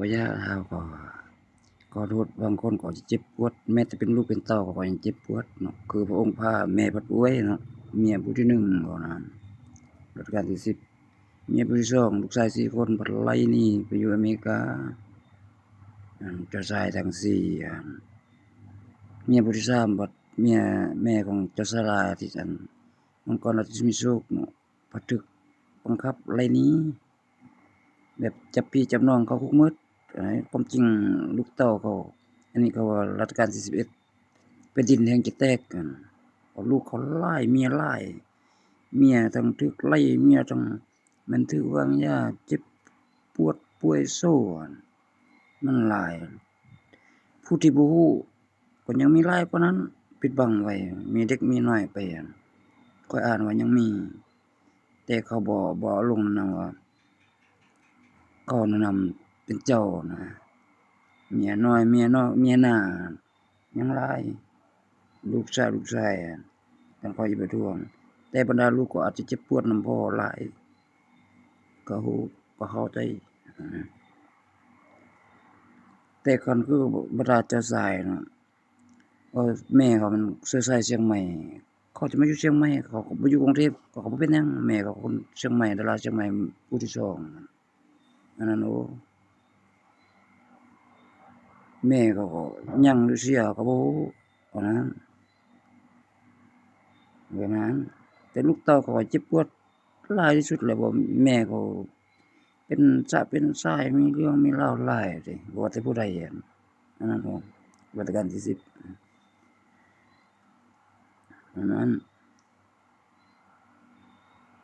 ระยะห่างก็ขอโทษบางคนก็สิเจ็บปวดแม้แต่เป็นลูกเป็นเต้าก็ยังเจ็บปวดเนาะคือพระองค์พาแม่เพิ่นป่วยเนาะเมียผู้ที่1ว่านั้นรัชกาลที่10เมียผู้ที่2ลูกชาย4คนเพิ่นไล่หนีไปอยู่อเมริกาเจ้าชายทั้ง4เมียผู้ที่3บัดเมียแม่ของเจ้าชายที่มังกรราชินีโชคเนาะเพิ่นถูกบังคับไล่หนีแบบจับพี่จับน้องเข้าคุกหมดความจริงลูกเต้าเขาอันนี้เขาว่ารัชกาลที่11แผ่นดินแฮ่งจะแตกเพราะลูกเขาหลายเมียหลายเมียทั้งถูกไล่เมียทั้งแม่นถูกวางยาเจ็บปวดป่วยโซมันหลายผู้ที่บ่ฮู้ก็ยังมีหลายกว่านั้นปิดบังไว้มีเด็กมีน้อยไปข้อยอ่านว่ายังมีแต่เขาบ่เอาลงนำว่าเขาแนะนำเป็นเจ้านะเมียน้อยเมียหน้ายังหลายลูกชายจั่งค่อยสิไปทวงแต่บรรดาลูกก็อาจจะเจ็บปวดนำพ่อหลายก็ฮู้ก็เข้าใจแต่คันคือบรรดาเจ้าชายเนาะแม่เขามันเชื้อสายเชียงใหม่เขาจะมาอยู่เชียงใหม่เขาก็บ่อยู่กรุงเทพเขาก็บ่เป็นหยังแม่เขาคนเชียงใหม่ดาราเชียงใหม่ผู้ที่2อันนั้นโอ้แม่เขาก็ยังหรือเสียก็บ่ฮู้ว่านั้นแบบนั้นแต่ลูกเต้าเขาก็เจ็บปวดหลายที่สุดแล้วบ่แม่เขาเป็นเป็นชายมีเรื่องมีราวหลายสิบ่ว่าแต่ผู้ใดอันนั้นรัชกาลที่10อันนั้น